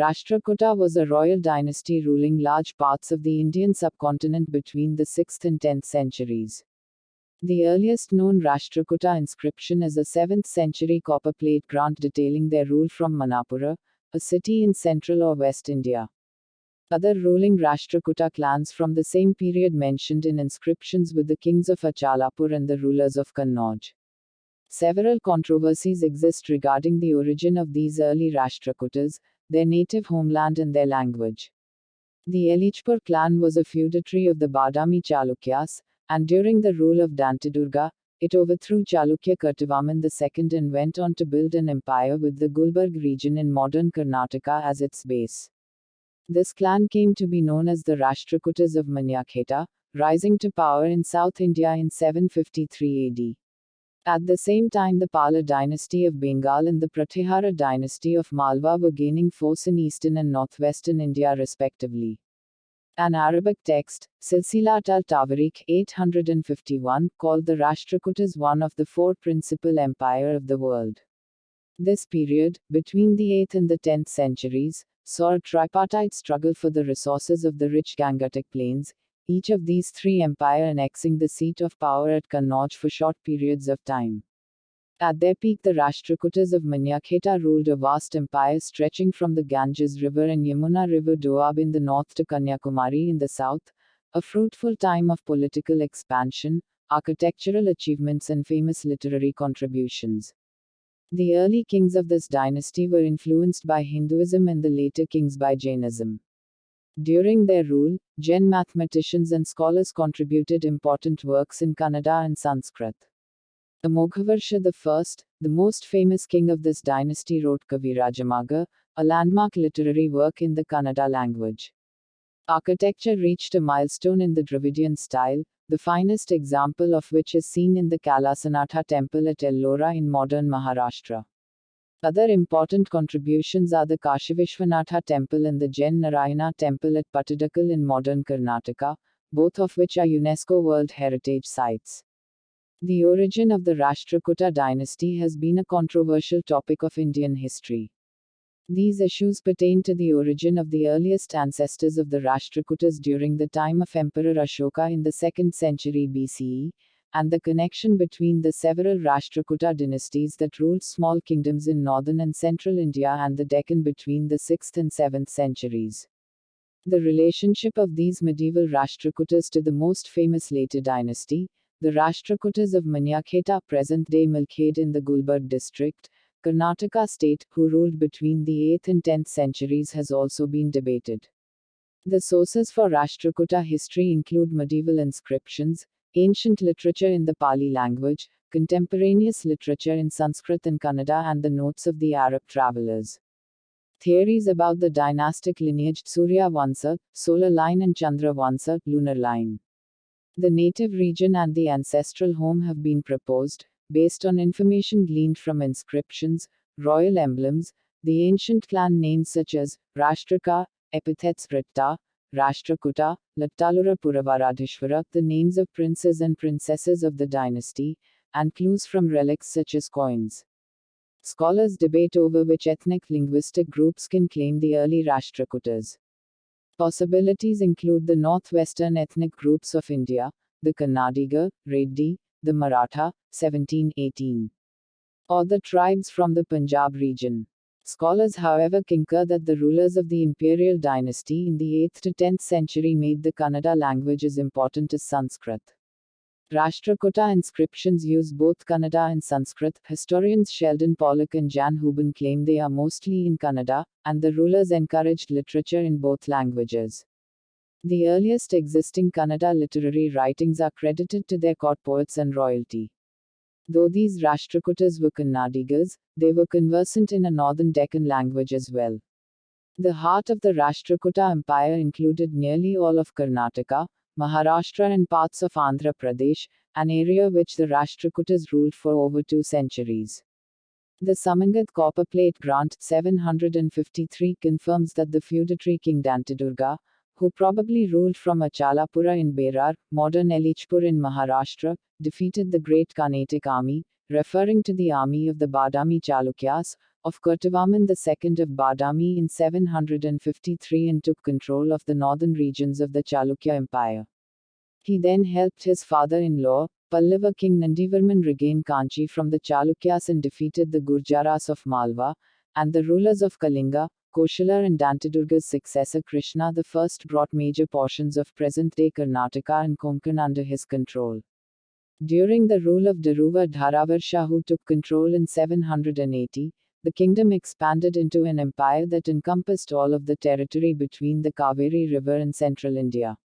Rashtrakuta was a royal dynasty ruling large parts of the Indian subcontinent between the 6th and 10th centuries. The earliest known Rashtrakuta inscription is a 7th century copper plate grant detailing their rule from Manapura, a city in central or west India. Other ruling Rashtrakuta clans from the same period mentioned in inscriptions with the kings of Achalapur and the rulers of Kannauj. Several controversies exist regarding the origin of these early Rashtrakutas, their native homeland and their language. The Elichpur clan was a feudatory of the Badami Chalukyas, and during the rule of Dantidurga, it overthrew Chalukya Kirtivarman II and went on to build an empire with the Gulbarg region in modern Karnataka as its base. This clan came to be known as the Rashtrakutas of Manyakheta, rising to power in South India in 753 AD. At the same time, the Pala dynasty of Bengal and the Pratihara dynasty of Malwa were gaining force in eastern and northwestern India respectively. An Arabic text, Silsilat al-Tawarikh 851, called the Rashtrakutas one of the four principal empires of the world. This period, between the 8th and the 10th centuries, saw a tripartite struggle for the resources of the rich Gangatic plains, each of these three empires annexing the seat of power at Kannauj for short periods of time. At their peak, the Rashtrakutas of Manyakheta ruled a vast empire stretching from the Ganges River and Yamuna River Doab in the north to Kanyakumari in the south, a fruitful time of political expansion, architectural achievements and famous literary contributions. The early kings of this dynasty were influenced by Hinduism and the later kings by Jainism. During their rule, Jain mathematicians and scholars contributed important works in Kannada and Sanskrit. Amogharshi I, the most famous king of this dynasty, wrote Kavirajamaga, a landmark literary work in the Kannada language. Architecture reached a milestone in the Dravidian style, the finest example of which is seen in the Kalasanath Temple at Ellora in modern Maharashtra. Other important contributions are the Kashivishwanatha Temple and the Jain Narayana Temple at Pattadakal in modern Karnataka, both of which are UNESCO World Heritage Sites. The origin of the Rashtrakuta dynasty has been a controversial topic of Indian history. These issues pertain to the origin of the earliest ancestors of the Rashtrakutas during the time of Emperor Ashoka in the 2nd century BCE, and the connection between the several Rashtrakuta dynasties that ruled small kingdoms in northern and central India and the Deccan between the 6th and 7th centuries. The relationship of these medieval Rashtrakutas to the most famous later dynasty, the Rashtrakutas of Manyakheta, present-day Malkhed in the Gulbarg district, Karnataka state, who ruled between the 8th and 10th centuries, has also been debated. The sources for Rashtrakuta history include medieval inscriptions, ancient literature in the Pali language, contemporaneous literature in Sanskrit and Kannada, and the notes of the Arab travelers. Theories about the dynastic lineage, Surya Vansa, solar line, and Chandra Vansa, lunar line. The native region and the ancestral home have been proposed, based on information gleaned from inscriptions, royal emblems, the ancient clan names such as Rashtraka, epithets Ritta, Rashtrakuta, Lattalura Puravaradhishwara, the names of princes and princesses of the dynasty, and clues from relics such as coins. Scholars debate over which ethnic linguistic groups can claim the early Rashtrakutas. Possibilities include the northwestern ethnic groups of India, the Kannadiga, Reddy, the Maratha, 1718, or the tribes from the Punjab region. Scholars, however, concur that the rulers of the imperial dynasty in the 8th to 10th century made the Kannada language as important as Sanskrit. Rashtrakuta inscriptions use both Kannada and Sanskrit. Historians Sheldon Pollock and Jan Houben claim they are mostly in Kannada, and the rulers encouraged literature in both languages. The earliest existing Kannada literary writings are credited to their court poets and royalty. Though these Rashtrakutas were Kannadigas, they were conversant in a northern Deccan language as well. The heart of the Rashtrakuta Empire included nearly all of Karnataka, Maharashtra and parts of Andhra Pradesh, an area which the Rashtrakutas ruled for over 2 centuries. The Samangad copper plate grant, 753, confirms that the feudatory king Dantidurga, who probably ruled from Achalapura in Berar, modern Elichpur in Maharashtra, defeated the great Carnatic army, referring to the army of the Badami Chalukyas, of Kurtavarman II of Badami in 753 and took control of the northern regions of the Chalukya Empire. He then helped his father-in-law, Pallava king Nandivarman, regain Kanchi from the Chalukyas and defeated the Gurjaras of Malwa, and the rulers of Kalinga. Koshala and Dantadurga's successor Krishna I brought major portions of present-day Karnataka and Konkan under his control. During the rule of Daruva Dharavarsha, who took control in 780, the kingdom expanded into an empire that encompassed all of the territory between the Kaveri River and central India.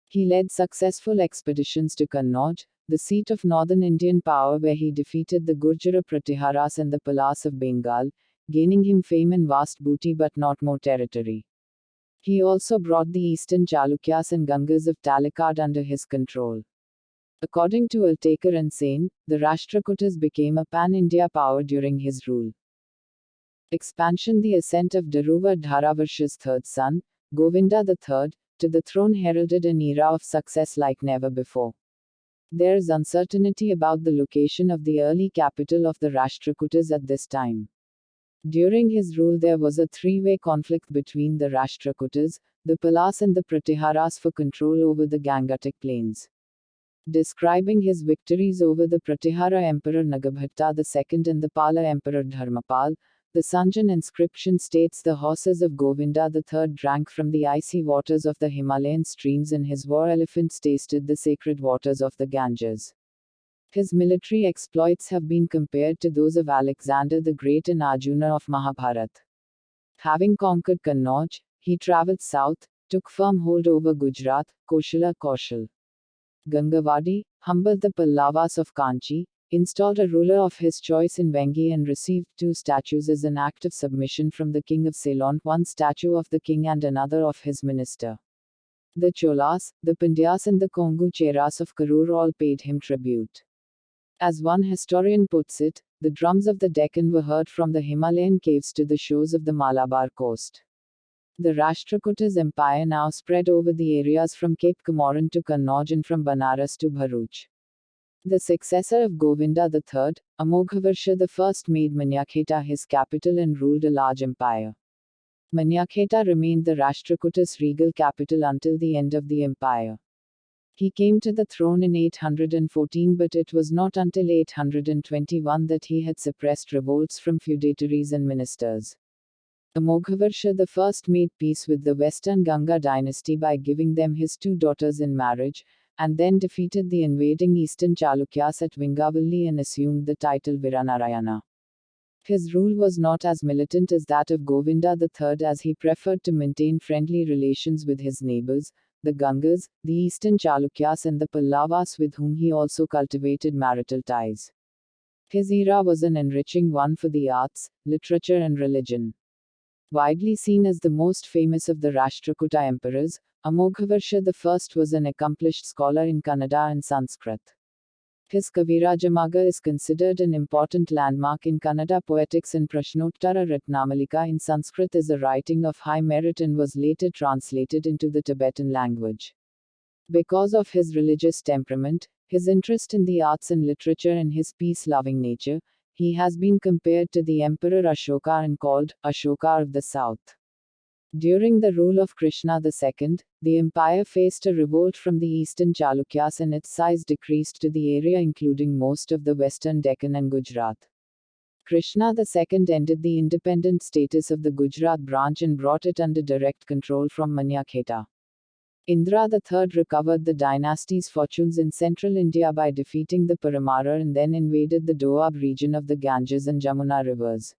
He led successful expeditions to Kannauj, the seat of northern Indian power, where he defeated the Gurjara Pratiharas and the Palas of Bengal, gaining him fame and vast booty but not more territory. He also brought the eastern Chalukyas and Gangas of Talakad under his control. According to Altekar and Sen, the Rashtrakutas became a pan-India power during his rule. Expansion. The ascent of Daruva Dharavarsha's third son, Govinda III, to the throne heralded an era of success like never before. There is uncertainty about the location of the early capital of the Rashtrakutas at this time. During his rule there was a three-way conflict between the Rashtrakutas, the Palas and the Pratiharas for control over the Gangatic plains. Describing his victories over the Pratihara Emperor Nagabhatta II and the Pala Emperor Dharmapal, the Sondhatti Inscription states the horses of Govinda III drank from the icy waters of the Himalayan streams and his war elephants tasted the sacred waters of the Ganges. His military exploits have been compared to those of Alexander the Great and Arjuna of Mahabharata. Having conquered Kannauj, he travelled south, took firm hold over Gujarat, Kaushal, Gangavadi, humbled the Pallavas of Kanchi, installed a ruler of his choice in Vengi and received 2 statues as an act of submission from the king of Ceylon, one statue of the king and another of his minister. The Cholas, the Pandyas and the Kongu Cheras of Karur all paid him tribute. As one historian puts it, the drums of the Deccan were heard from the Himalayan caves to the shores of the Malabar coast. The Rashtrakutas empire now spread over the areas from Cape Comorin to Kannauj and from Banaras to Bharuch. The successor of Govinda III, Amogharshi I, made Manyakheta his capital and ruled a large empire. Manyakheta remained the Rashtrakutas' regal capital until the end of the empire. He came to the throne in 814, but it was not until 821 that he had suppressed revolts from feudatories and ministers. Amogharshi I made peace with the Western Ganga dynasty by giving them his 2 daughters in marriage, and then defeated the invading eastern Chalukyas at Vingavalli and assumed the title Viranarayana. His rule was not as militant as that of Govinda III, as he preferred to maintain friendly relations with his neighbors, the Gangas, the eastern Chalukyas and the Pallavas, with whom he also cultivated marital ties. His era was an enriching one for the arts, literature and religion. Widely seen as the most famous of the Rashtrakuta emperors, Amogharshi I was an accomplished scholar in Kannada and Sanskrit. His Kavirajamaga is considered an important landmark in Kannada poetics, and Prashnottara Ratnamalika in Sanskrit is a writing of high merit and was later translated into the Tibetan language. Because of his religious temperament, his interest in the arts and literature and his peace-loving nature, he has been compared to the Emperor Ashoka and called Ashoka of the South. During the rule of Krishna II, the empire faced a revolt from the eastern Chalukyas and its size decreased to the area including most of the western Deccan and Gujarat. Krishna II ended the independent status of the Gujarat branch and brought it under direct control from Manyakheta. Indra III recovered the dynasty's fortunes in central India by defeating the Paramara and then invaded the Doab region of the Ganges and Jamuna rivers.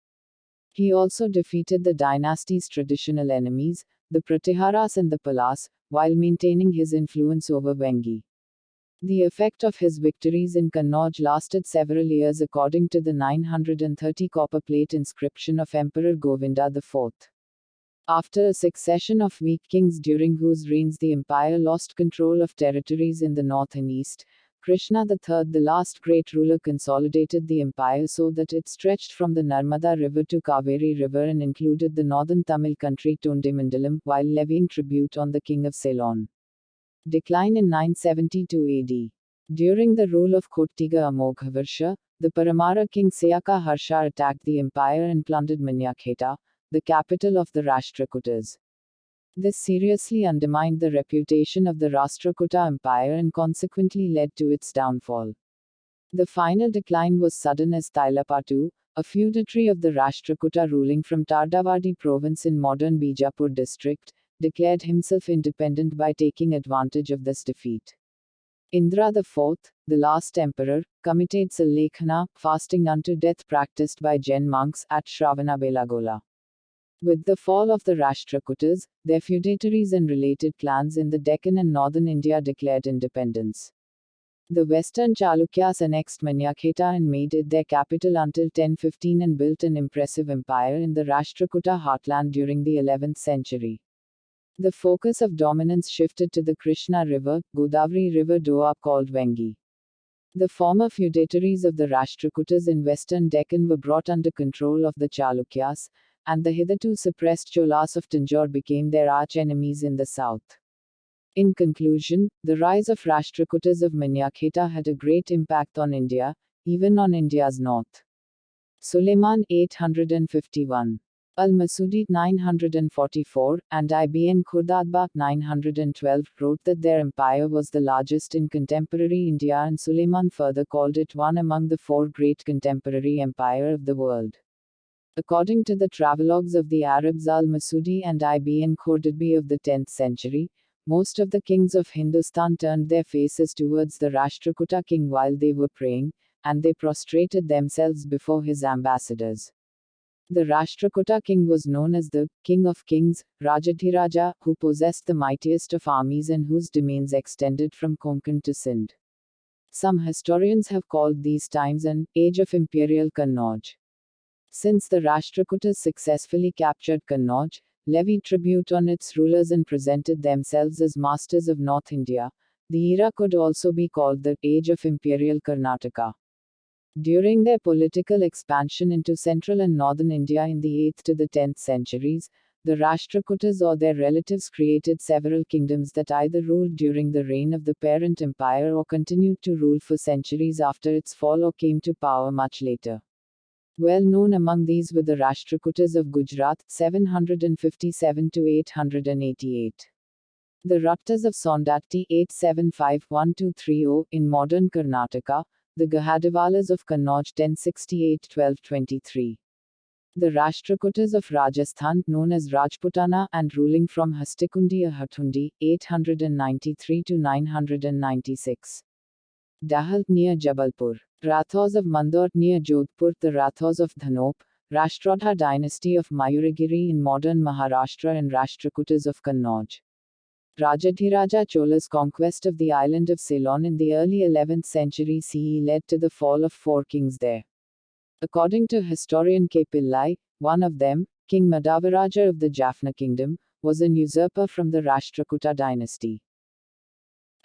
He also defeated the dynasty's traditional enemies, the Pratiharas and the Palas, while maintaining his influence over Vengi. The effect of his victories in Kannauj lasted several years according to the 930 copper plate inscription of Emperor Govinda IV. After a succession of weak kings during whose reigns the empire lost control of territories in the north and east, Krishna III, the last great ruler, consolidated the empire so that it stretched from the Narmada River to Kaveri River and included the northern Tamil country Tondimandalam, while levying tribute on the king of Ceylon. Decline in 972 AD. During the rule of Kottiga Amogharshi, the Paramara king Sayaka Harsha attacked the empire and plundered Manyakheta, the capital of the Rashtrakutas. This seriously undermined the reputation of the Rashtrakuta Empire and consequently led to its downfall. The final decline was sudden as Tailapattu, a feudatory of the Rashtrakuta ruling from Tardavadi province in modern Bijapur district, declared himself independent by taking advantage of this defeat. Indra IV, the last emperor, committed Sallekhana, fasting unto death practiced by Jain monks, at Shravanabelagola. With the fall of the Rashtrakutas, their feudatories and related clans in the Deccan and northern India declared independence. The western Chalukyas annexed Manyakheta and made it their capital until 1015 and built an impressive empire in the Rashtrakuta heartland during the 11th century. The focus of dominance shifted to the Krishna River, Godavari River Doab called Vengi. The former feudatories of the Rashtrakutas in western Deccan were brought under control of the Chalukyas, and the hitherto suppressed Cholas of Tanjore became their arch-enemies in the south. In conclusion, the rise of Rashtrakutas of Manyakheta had a great impact on India, even on India's north. Suleiman 851. Al-Masudi 944, and Ibn Khurdadbaq 912 wrote that their empire was the largest in contemporary India, and Suleiman further called it one among the four great contemporary empires of the world. According to the travelogues of the Arabs Al-Masudi and Ibn Khurdadbaq of the 10th century, most of the kings of Hindustan turned their faces towards the Rashtrakuta king while they were praying, and they prostrated themselves before his ambassadors. The Rashtrakuta king was known as the King of Kings, Rajadhiraja, who possessed the mightiest of armies and whose domains extended from Konkan to Sindh. Some historians have called these times an age of imperial Kannauj. Since the Rashtrakutas successfully captured Kannauj, levied tribute on its rulers and presented themselves as masters of North India, the era could also be called the age of imperial Karnataka. During their political expansion into central and northern India in the 8th to the 10th centuries, the Rashtrakutas or their relatives created several kingdoms that either ruled during the reign of the parent empire or continued to rule for centuries after its fall or came to power much later. Well known among these were the Rashtrakutas of Gujarat, 757 to 888. The Rattas of Sondhatti, 875-1230, in modern Karnataka, the Gahadivalas of Kannauj, 1068-1223. The Rashtrakutas of Rajasthan, known as Rajputana, and ruling from Hastikundi or Hathundi, 893 to 996. Dahal, near Jabalpur. Rathors of Mandor, near Jodhpur. The Rathors of Dhanop, Rashtrakuta Dynasty of Mayuragiri in modern Maharashtra, and Rashtrakutas of Kannauj. Rajadhiraja Chola's conquest of the island of Ceylon in the early 11th century CE led to the fall of four kings there. According to historian K. Pillai, one of them, King Madhavaraja of the Jaffna kingdom, was an usurper from the Rashtrakuta dynasty.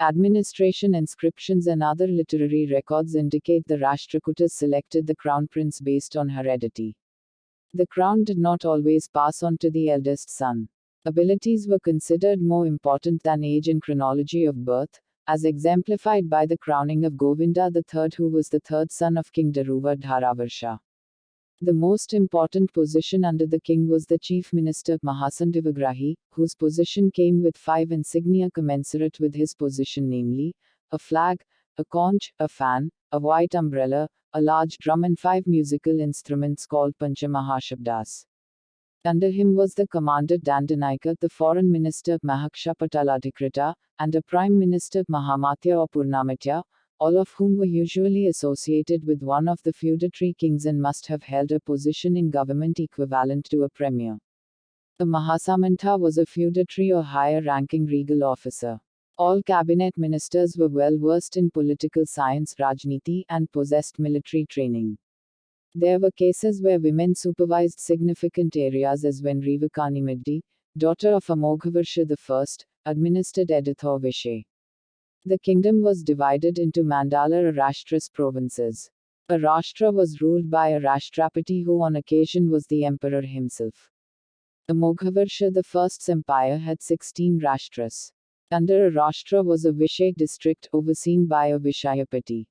Administration inscriptions and other literary records indicate the Rashtrakutas selected the crown prince based on heredity. The crown did not always pass on to the eldest son. Abilities were considered more important than age and chronology of birth, as exemplified by the crowning of Govinda III, who was the third son of King Daruva Dharavarsha. The most important position under the king was the chief minister Mahasandivagrahi, whose position came with 5 insignia commensurate with his position, namely, a flag, a conch, a fan, a white umbrella, a large drum and 5 musical instruments called Panchamahashabdas. Under him was the commander Dandanaika, the foreign minister Mahaksha Pataladhikrita, and a prime minister Mahamatya or Purnamatya, all of whom were usually associated with one of the feudatory kings and must have held a position in government equivalent to a premier. A Mahasamanta was a feudatory or higher-ranking regal officer. All cabinet ministers were well versed in political science, Rajniti, and possessed military training. There were cases where women supervised significant areas, as when Revakanimiddi, daughter of Amogharshi I, administered Edithor Vishay. The kingdom was divided into mandala or Rashtras provinces. A Rashtra was ruled by a Rashtrapati who on occasion was the emperor himself. Amogharshi I's empire had 16 Rashtras. Under a Rashtra was a Vishay district overseen by a Vishayapati.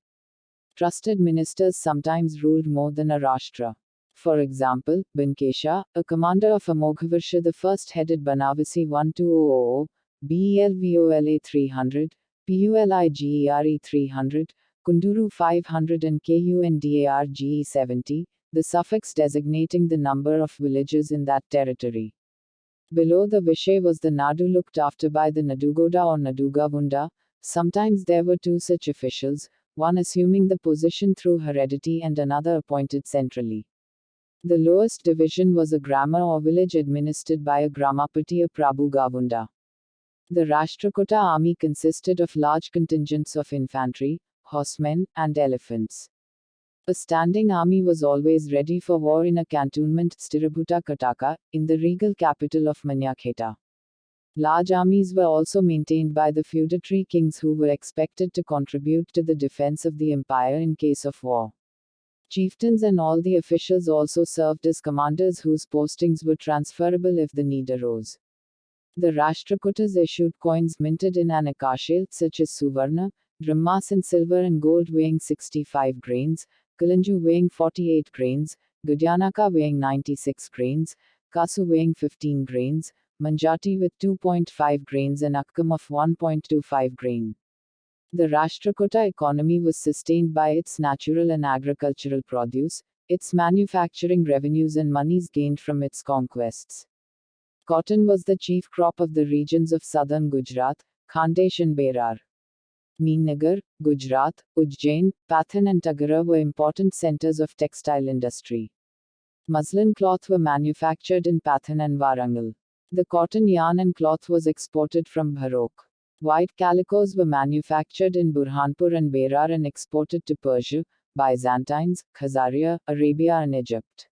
Trusted ministers sometimes ruled more than a Rashtra. For example, Binkesha, a commander of Amogharshi the first headed Banavasi 1200, BELVOLA 300, PULIGERE 300, Kunduru 500 and KUNDARGE 70, the suffix designating the number of villages in that territory. Below the Vishay was the Nadu looked after by the Nadugoda or Nadugavunda. Sometimes there were two such officials, one assuming the position through heredity and another appointed centrally. The lowest division was a grama or village administered by a Gramapati or Prabhu Gavunda. The Rashtrakuta army consisted of large contingents of infantry, horsemen, and elephants. A standing army was always ready for war in a cantonment Stirabhuta Kataka, in the regal capital of Manyakheta. Large armies were also maintained by the feudatory kings who were expected to contribute to the defense of the empire in case of war. Chieftains and all the officials also served as commanders whose postings were transferable if the need arose. The Rashtrakutas issued coins minted in an akashil such as Suvarna, Brahmas in silver and gold weighing 65 grains, Kalanju weighing 48 grains, Gudyanaka weighing 96 grains, Kasu weighing 15 grains, Manjati with 2.5 grains and Akkam of 1.25 grain. The Rashtrakuta economy was sustained by its natural and agricultural produce, its manufacturing revenues and monies gained from its conquests. Cotton was the chief crop of the regions of southern Gujarat, Khandesh and Berar. Meennagar, Gujarat, Ujjain, Pathan and Tagara were important centers of textile industry. Muslin cloth were manufactured in Pathan and Warangal. The cotton yarn and cloth was exported from Bharok. White calicos were manufactured in Burhanpur and Berar and exported to Persia, Byzantines, Khazaria, Arabia and Egypt.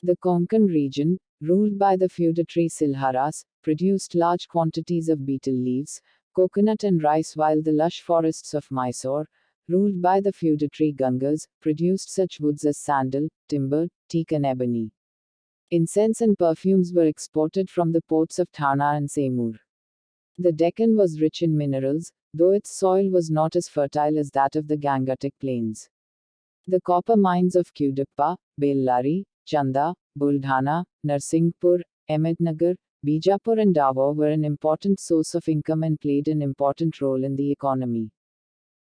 The Konkan region, ruled by the feudatory Silharas, produced large quantities of betel leaves, coconut and rice, while the lush forests of Mysore, ruled by the feudatory Gangas, produced such woods as sandal, timber, teak and ebony. Incense and perfumes were exported from the ports of Thana and Seymour. The Deccan was rich in minerals, though its soil was not as fertile as that of the Gangetic plains. The copper mines of Kuduppa, Bellari, Chanda, Buldhana, Narsinghpur, Ahmednagar, Bijapur and Davao were an important source of income and played an important role in the economy.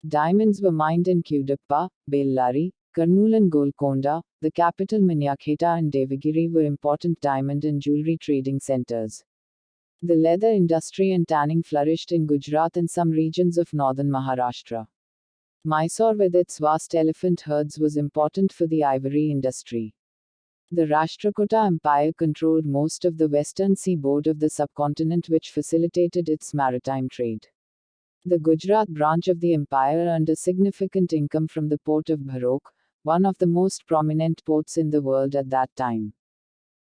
Diamonds were mined in Kuduppa, Bellari, Kurnool and Golconda. The capital Manyakheta and Devagiri were important diamond and jewelry trading centers. The leather industry and tanning flourished in Gujarat and some regions of northern Maharashtra. Mysore with its vast elephant herds was important for the ivory industry. The Rashtrakuta Empire controlled most of the western seaboard of the subcontinent, which facilitated its maritime trade. The Gujarat branch of the empire earned a significant income from the port of Bharok, one of the most prominent ports in the world at that time.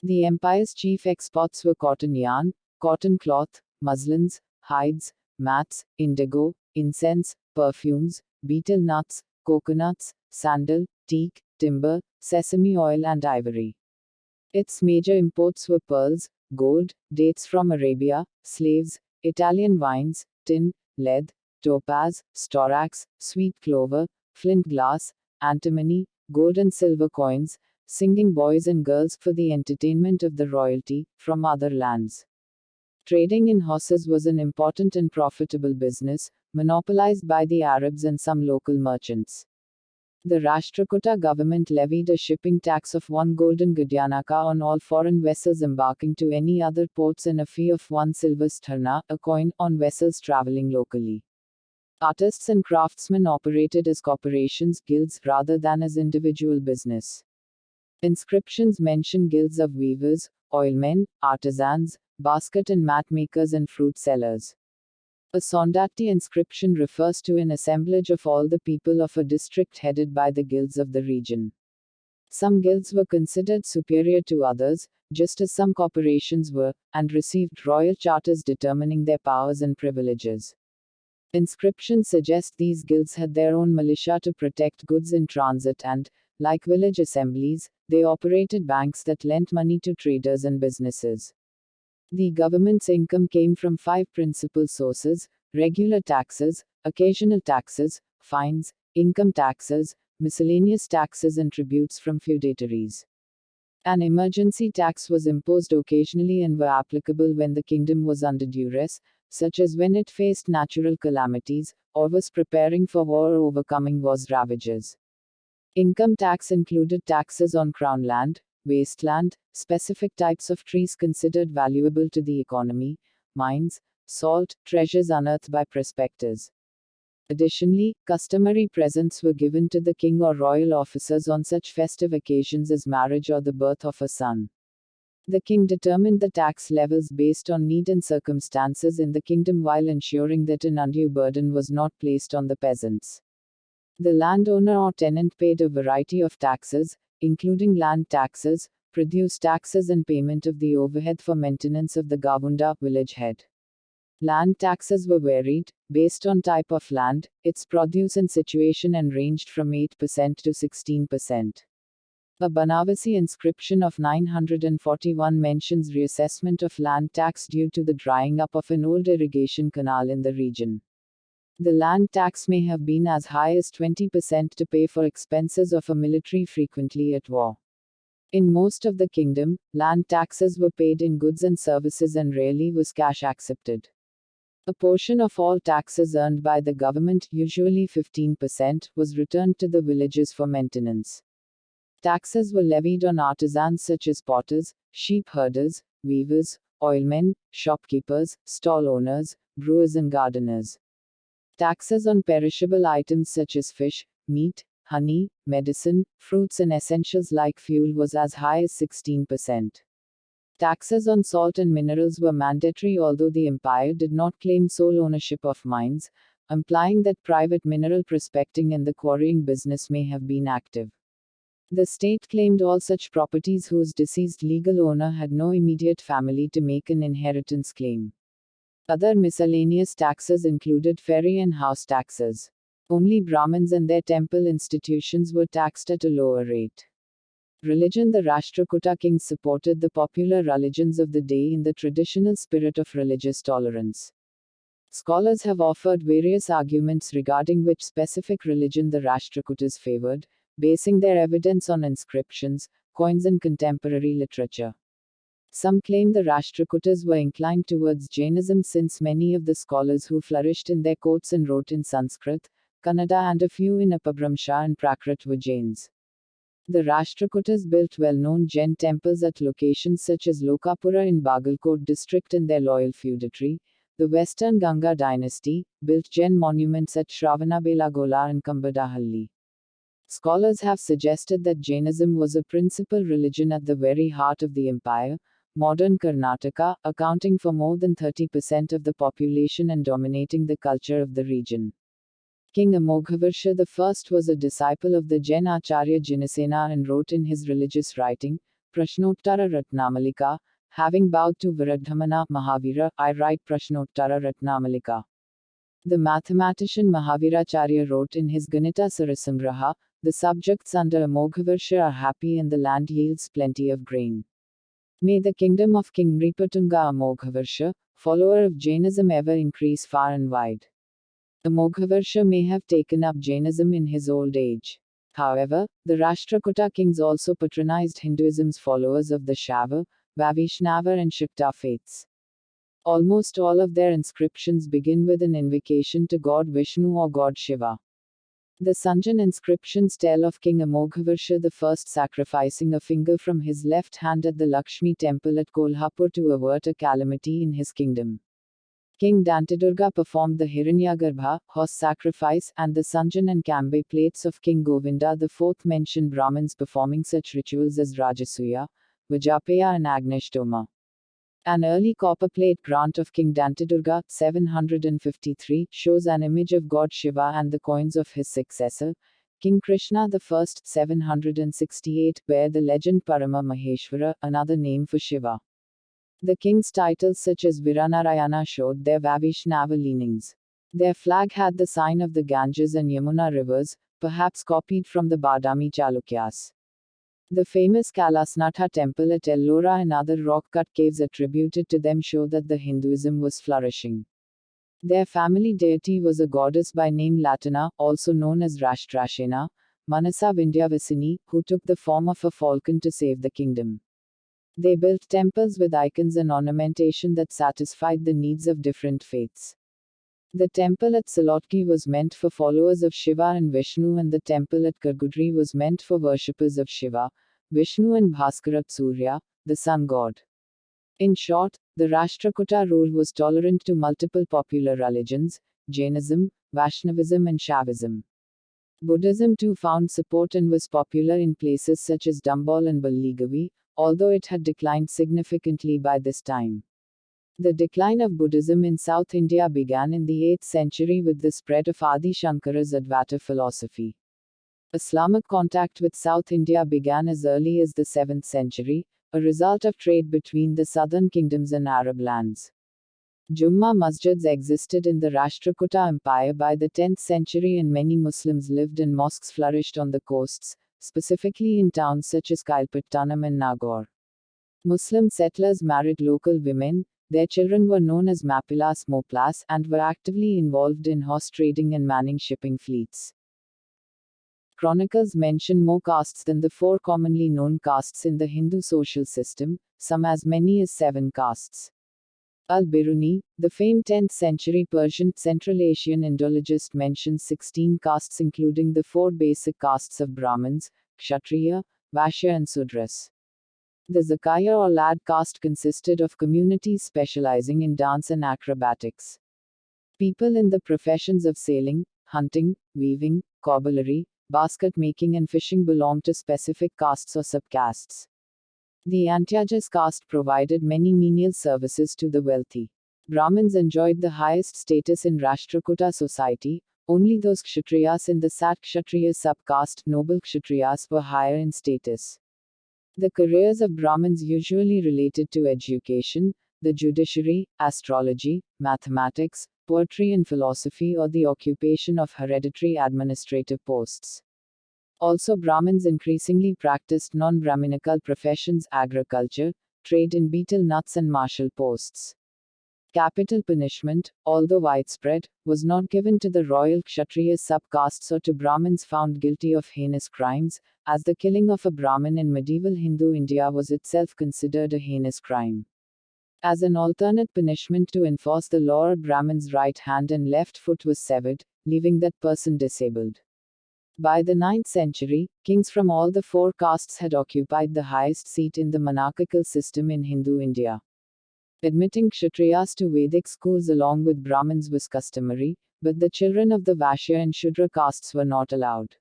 The empire's chief exports were cotton yarn, cotton cloth, muslins, hides, mats, indigo, incense, perfumes, betel nuts, coconuts, sandal, teak, timber, sesame oil and ivory. Its major imports were pearls, gold, dates from Arabia, slaves, Italian wines, tin, lead, topaz, storax, sweet clover, flint glass, antimony, gold and silver coins, singing boys and girls for the entertainment of the royalty, from other lands. Trading in horses was an important and profitable business, monopolized by the Arabs and some local merchants. The Rashtrakuta government levied a shipping tax of 1 golden Gudyanaka on all foreign vessels embarking to any other ports and a fee of 1 silver stharna, a coin, on vessels traveling locally. Artists and craftsmen operated as corporations, guilds, rather than as individual business. Inscriptions mention guilds of weavers, oilmen, artisans, basket and mat makers and fruit sellers. A Sondhatti inscription refers to an assemblage of all the people of a district headed by the guilds of the region. Some guilds were considered superior to others, just as some corporations were, and received royal charters determining their powers and privileges. Inscriptions suggest these guilds had their own militia to protect goods in transit and, like village assemblies, they operated banks that lent money to traders and businesses. The government's income came from 5 principal sources: regular taxes, occasional taxes, fines, income taxes, miscellaneous taxes and tributes from feudatories. An emergency tax was imposed occasionally and were applicable when the kingdom was under duress, such as when it faced natural calamities, or was preparing for war or overcoming war's ravages. Income tax included taxes on crown land, wasteland, specific types of trees considered valuable to the economy, mines, salt, treasures unearthed by prospectors. Additionally, customary presents were given to the king or royal officers on such festive occasions as marriage or the birth of a son. The king determined the tax levels based on need and circumstances in the kingdom while ensuring that an undue burden was not placed on the peasants. The landowner or tenant paid a variety of taxes, including land taxes, produce taxes and payment of the overhead for maintenance of the Gavunda village head. Land taxes were varied, based on type of land, its produce and situation, and ranged from 8% to 16%. A Banavasi inscription of 941 mentions reassessment of land tax due to the drying up of an old irrigation canal in the region. The land tax may have been as high as 20% to pay for expenses of a military frequently at war. In most of the kingdom, land taxes were paid in goods and services and rarely was cash accepted. A portion of all taxes earned by the government, usually 15%, was returned to the villages for maintenance. Taxes were levied on artisans such as potters, sheep herders, weavers, oilmen, shopkeepers, stall owners, brewers and gardeners. Taxes on perishable items such as fish, meat, honey, medicine, fruits and essentials like fuel was as high as 16%. Taxes on salt and minerals were mandatory, although the empire did not claim sole ownership of mines, implying that private mineral prospecting and the quarrying business may have been active. The state claimed all such properties whose deceased legal owner had no immediate family to make an inheritance claim. Other miscellaneous taxes included ferry and house taxes. Only Brahmins and their temple institutions were taxed at a lower rate. Religion. The Rashtrakuta kings supported the popular religions of the day in the traditional spirit of religious tolerance. Scholars have offered various arguments regarding which specific religion the Rashtrakutas favored, basing their evidence on inscriptions, coins and contemporary literature. Some claim the Rashtrakutas were inclined towards Jainism, since many of the scholars who flourished in their courts and wrote in Sanskrit, Kannada and a few in Apabhramsha and Prakrit were Jains. The Rashtrakutas built well-known Jain temples at locations such as Lokapura in Bagalkot district and their loyal feudatory. The Western Ganga dynasty built Jain monuments at Shravanabelagola and Kambadahalli. Scholars have suggested that Jainism was a principal religion at the very heart of the empire, modern Karnataka, accounting for more than 30% of the population and dominating the culture of the region. King Amogharshi I was a disciple of the Jain Acharya Jinasena and wrote in his religious writing, Prashnottara Ratnamalika, having bowed to Viradhamana Mahavira, I write Prashnottara Ratnamalika. The mathematician Mahaviracharya wrote in his Ganita Sarasangraha, the subjects under Amogharshi are happy and the land yields plenty of grain. May the kingdom of King Nripatunga Amogharshi, follower of Jainism, ever increase far and wide. Amogharshi may have taken up Jainism in his old age. However, the Rashtrakuta kings also patronized Hinduism's followers of the Shaiva, Vaishnava and Shakta faiths. Almost all of their inscriptions begin with an invocation to God Vishnu or God Shiva. The Sanjan inscriptions tell of King Amogharshi I sacrificing a finger from his left hand at the Lakshmi temple at Kolhapur to avert a calamity in his kingdom. King Dantidurga performed the Hiranyagarbha, horse sacrifice, and the Sanjan and Kambe plates of King Govinda IV mention Brahmins performing such rituals as Rajasuya, Vajapaya and Agnishtoma. An early copper plate grant of King Dantidurga, 753, shows an image of God Shiva and the coins of his successor, King Krishna I, 768, bear the legend Parama Maheshwara, another name for Shiva. The king's titles such as Viranarayana showed their Vaishnava leanings. Their flag had the sign of the Ganges and Yamuna rivers, perhaps copied from the Badami Chalukyas. The famous Kalasanath Temple at Ellora and other rock-cut caves attributed to them show that the Hinduism was flourishing. Their family deity was a goddess by name Latana, also known as Rashtrasena, Manasa Vindyavasini, who took the form of a falcon to save the kingdom. They built temples with icons and ornamentation that satisfied the needs of different faiths. The temple at Salotki was meant for followers of Shiva and Vishnu, and the temple at Kargudri was meant for worshippers of Shiva, Vishnu and Bhaskarat Surya, the sun god. In short, the Rashtrakuta rule was tolerant to multiple popular religions, Jainism, Vaishnavism and Shaivism. Buddhism too found support and was popular in places such as Dambol and Balligavi, although it had declined significantly by this time. The decline of Buddhism in South India began in the 8th century with the spread of Adi Shankara's Advaita philosophy. Islamic contact with South India began as early as the 7th century, a result of trade between the southern kingdoms and Arab lands. Jummah masjids existed in the Rashtrakuta Empire by the 10th century, and many Muslims lived and mosques flourished on the coasts, specifically in towns such as Kailpattanam and Nagaur. Muslim settlers married local women, their children were known as Mapilas Moplas, and were actively involved in horse trading and manning shipping fleets. Chronicles mention more castes than the 4 commonly known castes in the Hindu social system, some as many as 7 castes. Al-Biruni, the famed 10th century Persian Central Asian Indologist, mentions 16 castes, including the 4 basic castes of Brahmins, Kshatriya, Vaishya and Sudras. The Zakaya or lad caste consisted of communities specializing in dance and acrobatics. People in the professions of sailing, hunting, weaving, cobblery, basket making and fishing belonged to specific castes or subcastes. The Antyajas caste provided many menial services to the wealthy. Brahmins enjoyed the highest status in Rashtrakuta society. Only those Kshatriyas in the Sat Kshatriya subcaste, noble Kshatriyas, were higher in status. The careers of Brahmins usually related to education, the judiciary, astrology, mathematics, poetry and philosophy, or the occupation of hereditary administrative posts. Also, Brahmins increasingly practiced non-Brahminical professions, agriculture, trade in betel nuts and martial posts. Capital punishment, although widespread, was not given to the royal Kshatriya subcastes or to Brahmins found guilty of heinous crimes, as the killing of a Brahmin in medieval Hindu India was itself considered a heinous crime. As an alternate punishment to enforce the law, a Brahmin's right hand and left foot was severed, leaving that person disabled. By the 9th century, kings from all the 4 castes had occupied the highest seat in the monarchical system in Hindu India. Admitting Kshatriyas to Vedic schools along with Brahmins was customary, but the children of the Vaishya and Shudra castes were not allowed.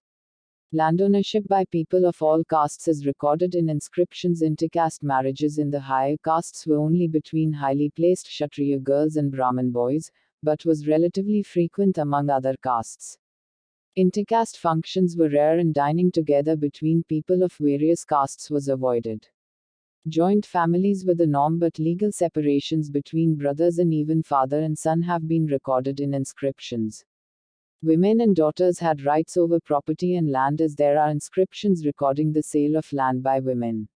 Landownership by people of all castes is recorded in inscriptions. Intercaste marriages in the higher castes were only between highly placed Kshatriya girls and Brahmin boys, but was relatively frequent among other castes. Intercaste functions were rare, and dining together between people of various castes was avoided. Joint families were the norm, but legal separations between brothers and even father and son have been recorded in inscriptions. Women and daughters had rights over property and land, as there are inscriptions recording the sale of land by women.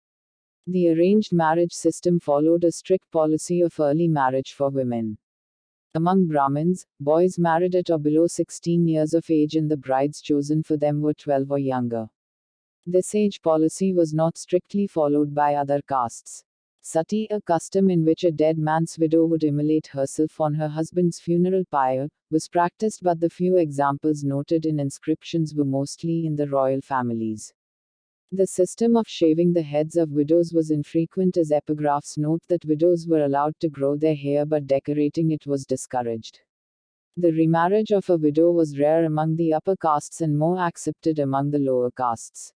The arranged marriage system followed a strict policy of early marriage for women. Among Brahmins, boys married at or below 16 years of age, and the brides chosen for them were 12 or younger. This age policy was not strictly followed by other castes. Sati, a custom in which a dead man's widow would immolate herself on her husband's funeral pyre, was practiced, but the few examples noted in inscriptions were mostly in the royal families. The system of shaving the heads of widows was infrequent, as epigraphs note that widows were allowed to grow their hair but decorating it was discouraged. The remarriage of a widow was rare among the upper castes and more accepted among the lower castes.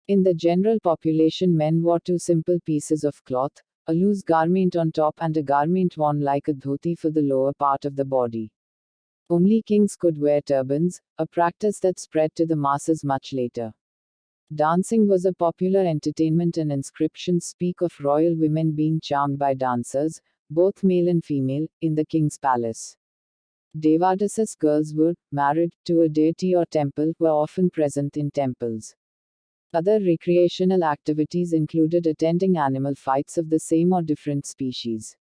In the general population, men wore 2 simple pieces of cloth, a loose garment on top and a garment worn like a dhoti for the lower part of the body. Only kings could wear turbans, a practice that spread to the masses much later. Dancing was a popular entertainment, and inscriptions speak of royal women being charmed by dancers, both male and female, in the king's palace. Devadasis girls were, married to a deity or temple, were often present in temples. Other recreational activities included attending animal fights of the same or different species.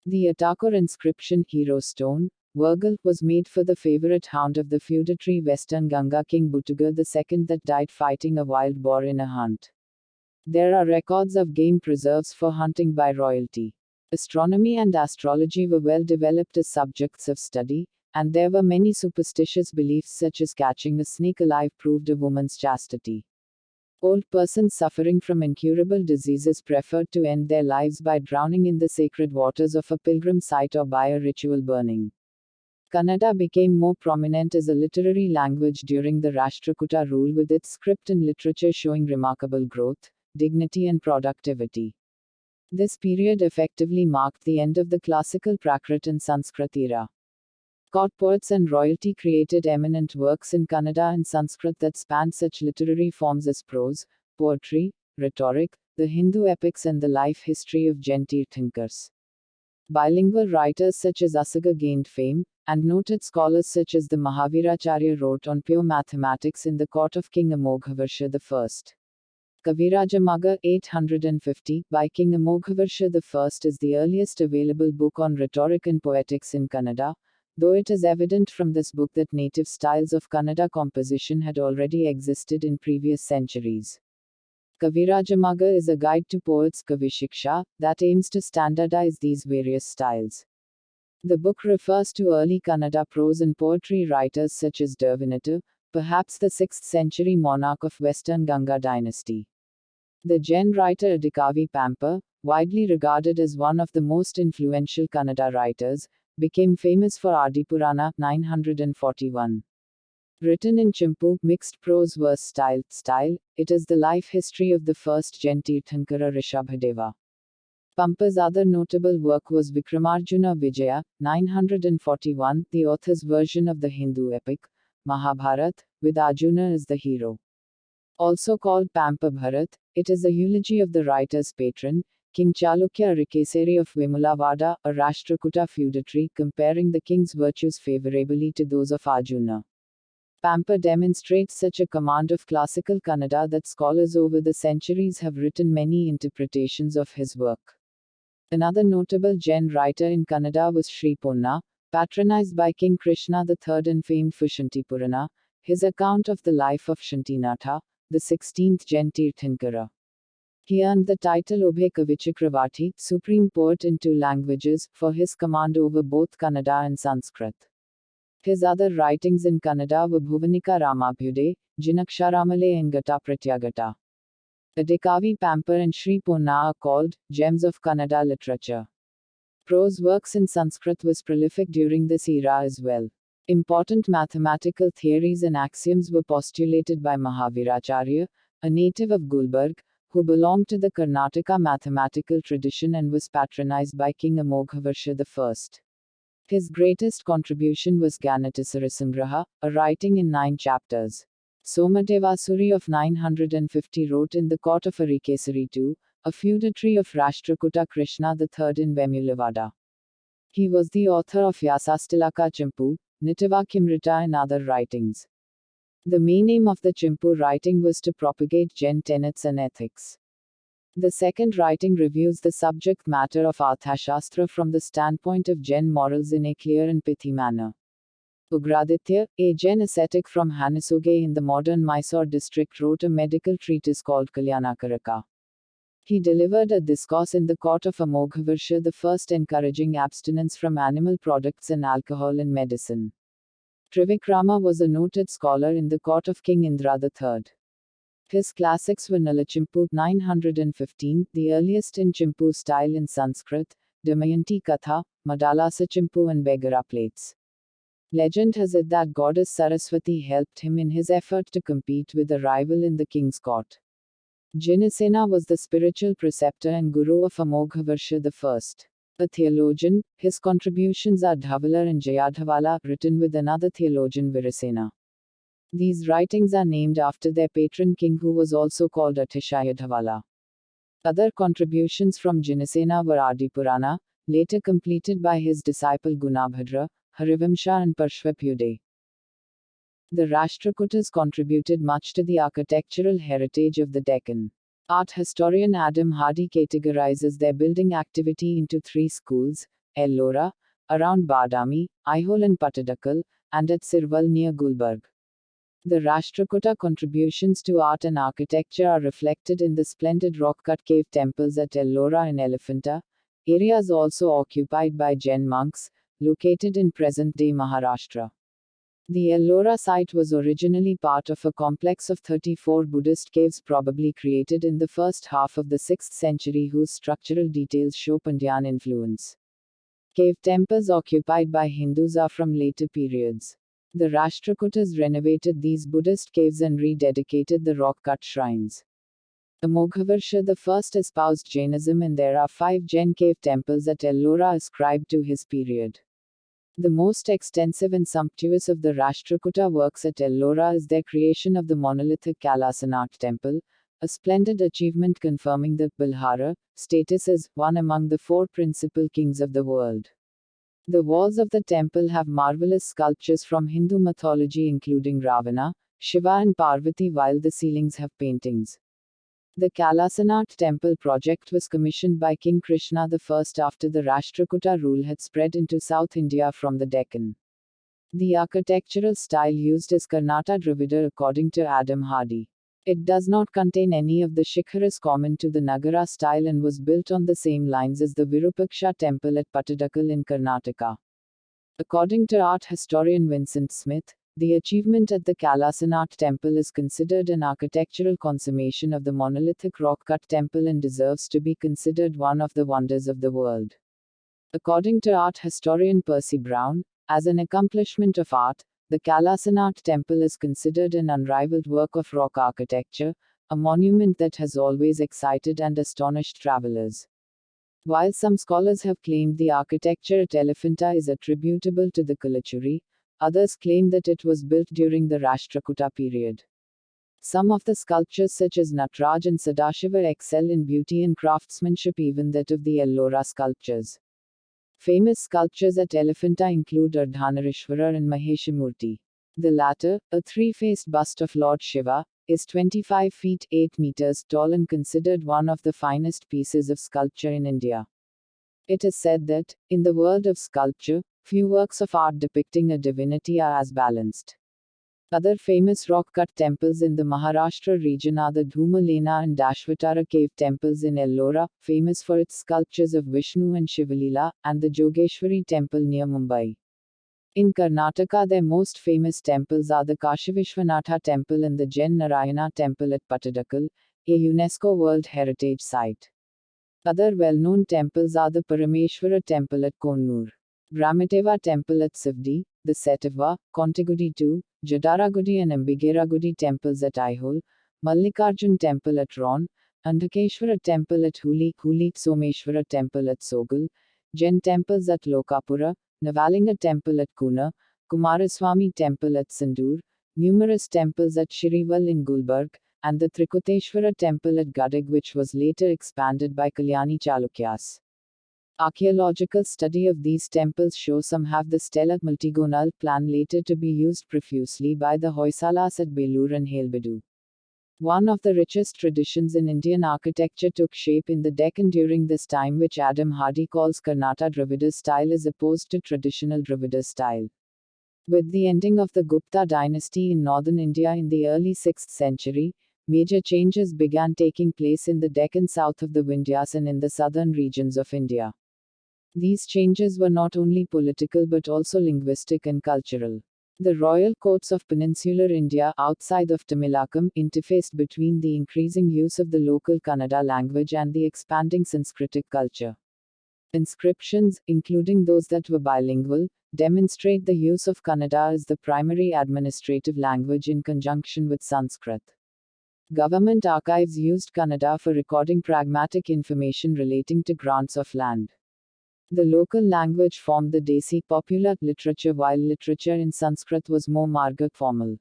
The Atakor inscription, hero stone, Virgil, was made for the favorite hound of the feudatory Western Ganga king Butuga II that died fighting a wild boar in a hunt. There are records of game preserves for hunting by royalty. Astronomy and astrology were well developed as subjects of study, and there were many superstitious beliefs such as catching a snake alive proved a woman's chastity. Old persons suffering from incurable diseases preferred to end their lives by drowning in the sacred waters of a pilgrim site or by a ritual burning. Kannada became more prominent as a literary language during the Rashtrakuta rule, with its script and literature showing remarkable growth, dignity and productivity. This period effectively marked the end of the classical Prakrit and Sanskrit era. Court poets and royalty created eminent works in Kannada and Sanskrit that spanned such literary forms as prose, poetry, rhetoric, the Hindu epics and the life history of Jain Tirthankars. Bilingual writers such as Asaga gained fame, and noted scholars such as the Mahaviracharya wrote on pure mathematics in the court of King Amogharshi I. Kavirajamaga 850 by King Amogharshi I is the earliest available book on rhetoric and poetics in Kannada, though it is evident from this book that native styles of Kannada composition had already existed in previous centuries. Kavirajamaga is a guide to poets' Kavishiksha that aims to standardize these various styles. The book refers to early Kannada prose and poetry writers such as Dervinatu, perhaps the 6th century monarch of Western Ganga dynasty. The Jain writer Adikavi Pampa, widely regarded as one of the most influential Kannada writers, became famous for Adipurana 941. Written in Chimpu, mixed prose verse style, it is the life history of the first Jain Tirthankara Rishabhadeva. Pampa's other notable work was Vikramarjuna Vijaya, 941, the author's version of the Hindu epic, Mahabharat, with Arjuna as the hero. Also called Pampa Bharat, it is a eulogy of the writer's patron, King Chalukya Rikesari of Vimulavada, a Rashtrakuta feudatory, comparing the king's virtues favorably to those of Arjuna. Pampa demonstrates such a command of classical Kannada that scholars over the centuries have written many interpretations of his work. Another notable Jain writer in Kannada was Sri Ponna, patronized by King Krishna III and famed for Shanti Purana, his account of the life of Shantinatha, the 16th Jain Tirthankara. He earned the title Ubhe Kavichakravarti, supreme poet in 2 languages, for his command over both Kannada and Sanskrit. His other writings in Kannada were Bhuvanika Ramabhyude, Jinaksharamale and Gata Pratyagata. Adikavi Pampa and Sri Ponna are called gems of Kannada literature. Prose works in Sanskrit was prolific during this era as well. Important mathematical theories and axioms were postulated by Mahaviracharya, a native of Gulbarg, who belonged to the Karnataka mathematical tradition and was patronized by King Amogharshi I. His greatest contribution was Ganatisarasangraha, a writing in 9 chapters. Somadevasuri of 950 wrote in the court of Arikesari II, a feudatory of Rashtrakuta Krishna III in Vemulavada. He was the author of Yasastilaka Chimpu, Nitavakyamrita and other writings. The main aim of the Chimpu writing was to propagate Jain tenets and ethics. The second writing reviews the subject matter of Arthashastra from the standpoint of Jain morals in a clear and pithy manner. Ugraditya, a Jain ascetic from Hanasuge in the modern Mysore district, wrote a medical treatise called Kalyanakaraka. He delivered a discourse in the court of Amogharshi I encouraging abstinence from animal products and alcohol in medicine. Trivikrama was a noted scholar in the court of King Indra III. His classics were Nalachimpu 915, the earliest in Chimpu style in Sanskrit, Damayanti Katha, Madalasa Chimpu and Begara plates. Legend has it that goddess Saraswati helped him in his effort to compete with a rival in the king's court. Jinasena was the spiritual preceptor and guru of Amogharshi I. A theologian, his contributions are Dhavala and Jayadhavala, written with another theologian Virasena. These writings are named after their patron king, who was also called Atishayadhavala. Other contributions from Jinasena were Adipurana, later completed by his disciple Gunabhadra, Harivamsha and Parshvapyude. The Rashtrakutas contributed much to the architectural heritage of the Deccan. Art historian Adam Hardy categorizes their building activity into 3 schools: Ellora, around Badami, Aihole and Pattadakal, and at Sirval near Gulbarg. The Rashtrakuta contributions to art and architecture are reflected in the splendid rock-cut cave temples at Ellora and Elephanta, areas also occupied by Jain monks, located in present-day Maharashtra. The Ellora site was originally part of a complex of 34 Buddhist caves probably created in the first half of the 6th century whose structural details show Pandyan influence. Cave temples occupied by Hindus are from later periods. The Rashtrakutas renovated these Buddhist caves and rededicated the rock-cut shrines. Amogharshi I espoused Jainism and there are 5 Jain cave temples at Ellora ascribed to his period. The most extensive and sumptuous of the Rashtrakuta works at Ellora is their creation of the monolithic Kalasanath Temple, a splendid achievement confirming the Balhara status as one among the 4 principal kings of the world. The walls of the temple have marvelous sculptures from Hindu mythology including Ravana, Shiva and Parvati while the ceilings have paintings. The Kalasanath Temple project was commissioned by King Krishna I after the Rashtrakuta rule had spread into South India from the Deccan. The architectural style used is Karnataka Dravida according to Adam Hardy. It does not contain any of the shikharas common to the Nagara style and was built on the same lines as the Virupaksha temple at Pattadakal in Karnataka. According to art historian Vincent Smith, the achievement at the Kalasanath temple is considered an architectural consummation of the monolithic rock-cut temple and deserves to be considered one of the wonders of the world. According to art historian Percy Brown, as an accomplishment of art, the Kalasanath temple is considered an unrivaled work of rock architecture, a monument that has always excited and astonished travelers. While some scholars have claimed the architecture at Elephanta is attributable to the Kalachuri, others claim that it was built during the Rashtrakuta period. Some of the sculptures such as Nataraj and Sadashiva excel in beauty and craftsmanship even that of the Ellora sculptures. Famous sculptures at Elephanta include Ardhanarishwara and Maheshamurti. The latter, a 3-faced bust of Lord Shiva, is 25 feet 8 meters tall and considered one of the finest pieces of sculpture in India. It is said that, in the world of sculpture, few works of art depicting a divinity are as balanced. Other famous rock-cut temples in the Maharashtra region are the Dhumalena and Ashwatara cave temples in Ellora, famous for its sculptures of Vishnu and Shivalila, and the Jogeshwari temple near Mumbai. In Karnataka their most famous temples are the Kashivishwanatha temple and the Jain Narayana temple at Pattadakal, a UNESCO World Heritage Site. Other well-known temples are the Parameshwara temple at Konnur, Ramateva temple at Sivdi, the Setava, Kontigudi II, Jadaragudi and Ambigeragudi temples at Aihole, Mallikarjun temple at Ron, Andhakeshwara temple at Huli, Someshwara temple at Sogal, Jain temples at Lokapura, Navalinga temple at Kuna, Kumaraswamy temple at Sandur, numerous temples at Shirival in Gulbarg, and the Trikuteshwara temple at Gadag which was later expanded by Kalyani Chalukyas. Archaeological study of these temples show some have the stellar multigonal plan later to be used profusely by the Hoysalas at Belur and Halebedu. One of the richest traditions in Indian architecture took shape in the Deccan during this time which Adam Hardy calls Karnataka Dravida style as opposed to traditional Dravida style. With the ending of the Gupta dynasty in northern India in the early 6th century, major changes began taking place in the Deccan south of the Vindhyas and in the southern regions of India. These changes were not only political but also linguistic and cultural. The royal courts of peninsular India outside of Tamilakam interfaced between the increasing use of the local Kannada language and the expanding Sanskritic culture. Inscriptions, including those that were bilingual, demonstrate the use of Kannada as the primary administrative language in conjunction with Sanskrit. Government archives used Kannada for recording pragmatic information relating to grants of land. The local language formed the Desi popular literature while literature in Sanskrit was more marga formal.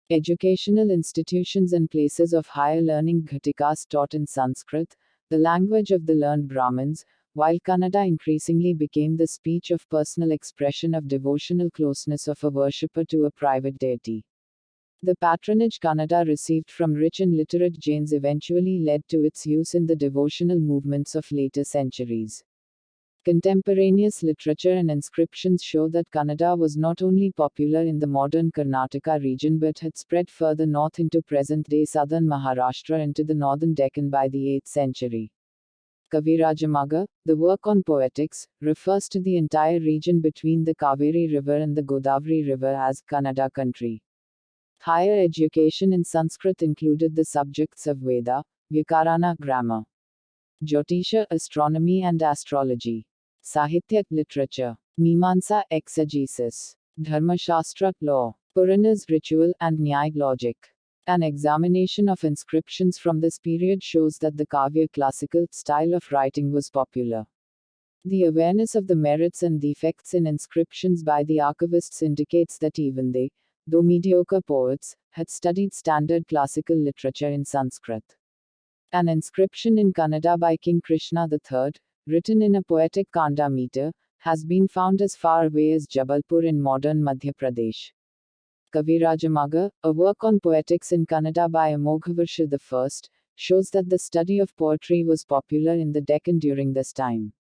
Educational institutions and places of higher learning Ghatikas taught in Sanskrit, the language of the learned Brahmins, while Kannada increasingly became the speech of personal expression of devotional closeness of a worshipper to a private deity. The patronage Kannada received from rich and literate Jains eventually led to its use in the devotional movements of later centuries. Contemporaneous literature and inscriptions show that Kannada was not only popular in the modern Karnataka region but had spread further north into present-day southern Maharashtra into the northern Deccan by the 8th century. Kavirajamaga, the work on poetics, refers to the entire region between the Kaveri River and the Godavari River as Kannada country. Higher education in Sanskrit included the subjects of Veda, Vyakarana, grammar, Jyotisha, astronomy and astrology, Sahitya, literature, Mimamsa, exegesis, Dharmashastra, law, Puranas, ritual, and Nyaya, logic. An examination of inscriptions from this period shows that the Kavya classical style of writing was popular. The awareness of the merits and defects in inscriptions by the archivists indicates that even they, though mediocre poets, had studied standard classical literature in Sanskrit. An inscription in Kannada by King Krishna III, written in a poetic Kanda meter, has been found as far away as Jabalpur in modern Madhya Pradesh. Kavirajamaga, a work on poetics in Kannada by Amogharshi I, shows that the study of poetry was popular in the Deccan during this time.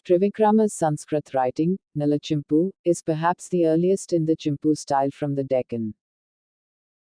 Trivikrama's Sanskrit writing, Nalachimpu, is perhaps the earliest in the Chimpu style from the Deccan.